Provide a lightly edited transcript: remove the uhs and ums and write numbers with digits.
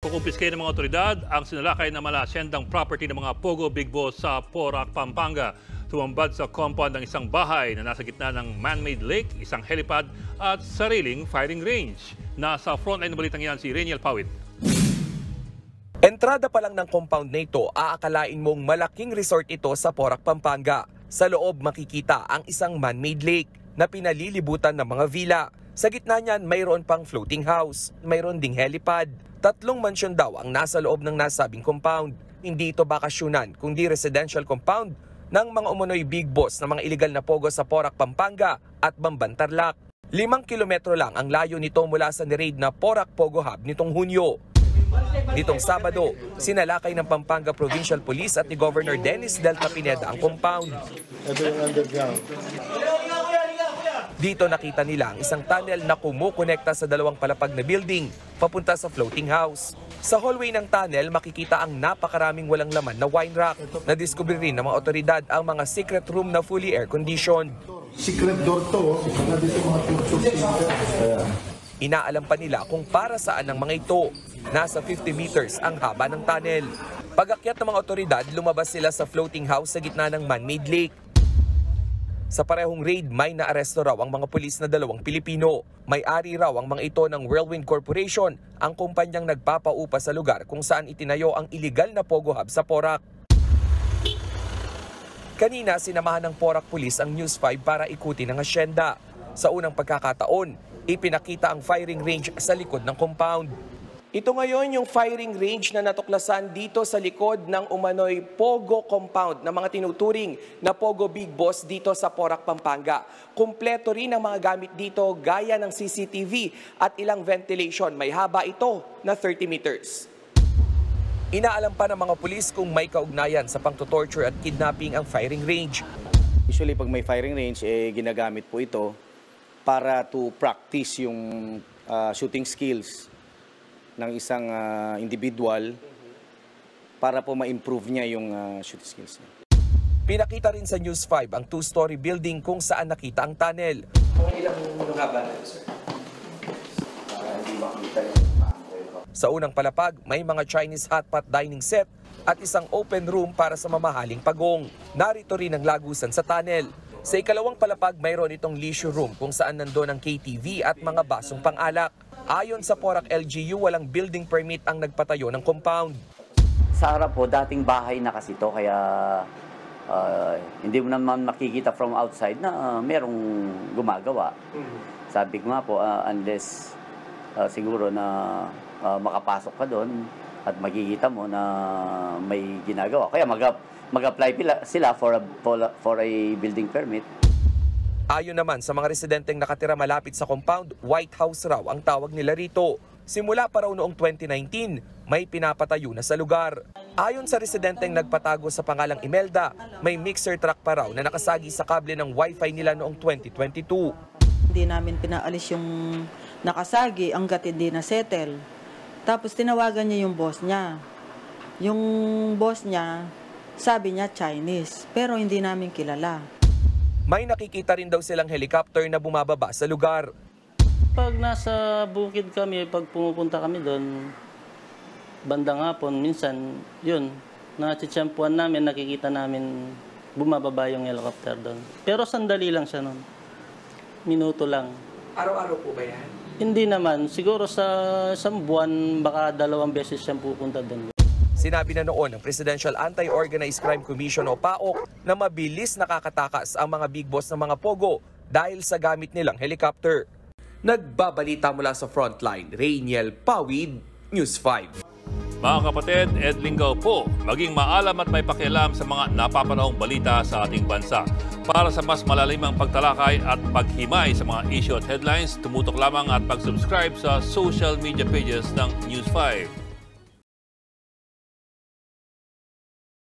Kukumpiskay ng mga otoridad ang sinalakay na malasyendang property ng mga Pogo Big Boss sa Porac, Pampanga. Tumambad sa compound ng isang bahay na nasa gitna ng man-made lake, isang helipad at sariling firing range. Nasa frontline ng balitang yan si Reniel Pawid. Entrada pa lang ng compound na ito, aakalain mong malaking resort ito sa Porac, Pampanga. Sa loob makikita ang isang man-made lake na pinalilibutan ng mga villa. Sa gitna niyan, mayroon pang floating house, mayroon ding helipad. 3 mansyon daw ang nasa loob ng nasabing compound. Hindi ito bakasyunan, kundi residential compound ng mga umunoy big boss na mga iligal na pogo sa Porac, Pampanga at Bamban, Tarlac. 5 kilometro lang ang layo nito mula sa ni-raid na Porac Pogo Hub nitong Hunyo. Nitong Sabado, sinalakay ng Pampanga Provincial Police at ni Governor Dennis Delta Pineda ang compound. Ito yung underground. Dito nakita nila ang isang tunnel na kumukonekta sa 2 palapag na building papunta sa floating house. Sa hallway ng tunnel, makikita ang napakaraming walang laman na wine rack. Nadiskubre rin ng mga otoridad ang mga secret room na fully air-conditioned. Secret door to, dito mga Inaalam pa nila kung para saan ang mga ito. Nasa 50 meters ang haba ng tunnel. Pag-akyat ng mga otoridad, lumabas sila sa floating house sa gitna ng man-made lake. Sa parehong raid, may naaresto raw ang mga pulis na 2 Pilipino. May-ari raw ang mga ito ng Whirlwind Corporation, ang kumpanyang nagpapaupa sa lugar kung saan itinayo ang iligal na Pogo Hub sa Porac. Kanina, sinamahan ng Porac Police ang News 5 para ikutin ang asyenda. Sa unang pagkakataon, ipinakita ang firing range sa likod ng compound. Ito ngayon yung firing range na natuklasan dito sa likod ng umano'y Pogo compound na mga tinuturing na Pogo Big Boss dito sa Porac, Pampanga. Kumpleto rin ang mga gamit dito gaya ng CCTV at ilang ventilation. May haba ito na 30 meters. Inaalam pa ng mga pulis kung may kaugnayan sa pangtotorture at kidnapping ang firing range. Usually pag may firing range, ginagamit po ito para to practice yung shooting skills ng isang individual para po ma-improve niya yung shooting skills niya. Pinakita rin sa News 5 ang 2-story building kung saan nakita ang tunnel. Ilang haba na sir? Sa unang palapag, may mga Chinese hotpot dining set at isang open room para sa mamahaling pagong. Narito rin ang lagusan sa tunnel. Sa ikalawang palapag, mayroon itong leisure room kung saan nandoon ang KTV at mga basong pang-alak. Ayon sa Porac LGU, walang building permit ang nagpatayo ng compound. Sa harap po, dating bahay na kasi ito, kaya hindi mo naman makikita from outside na merong gumagawa. Sabi ko nga po, unless siguro na makapasok ka doon at makikita mo na may ginagawa. Kaya mag-apply sila for a building permit. Ayon naman sa mga residenteng nakatira malapit sa compound, White House raw ang tawag nila rito. Simula pa raw noong 2019, may pinapatayo na sa lugar. Ayon sa residenteng nagpatago sa pangalang Imelda, may mixer truck pa raw na nakasagi sa kable ng wifi nila noong 2022. Hindi namin pinaalis yung nakasagi hanggat hindi na-settle. Tapos tinawagan niya yung boss niya. Yung boss niya, sabi niya Chinese, pero hindi namin kilala. May nakikita rin daw silang helicopter na bumababa sa lugar. Pag nasa bukid kami, pag pumupunta kami doon, bandang hapon, minsan, yun, natsitsyempuan namin, nakikita namin bumababa yung helicopter doon. Pero sandali lang siya noon. Minuto lang. Araw-araw po ba yan? Hindi naman. Siguro sa isang buwan, baka 2 beses siyang pupunta doon. Sinabi na noon ng Presidential Anti-Organized Crime Commission o PAOK na mabilis nakakatakas ang mga big boss ng mga Pogo dahil sa gamit nilang helicopter. Nagbabalita mula sa Frontline, Reniel Pawid, News 5. Mga kapatid, Ed Lingaw po, maging maalam at may pakialam sa mga napapanahong balita sa ating bansa. Para sa mas malalimang pagtalakay at paghimay sa mga issue at headlines, tumutok lamang at mag-subscribe sa social media pages ng News 5.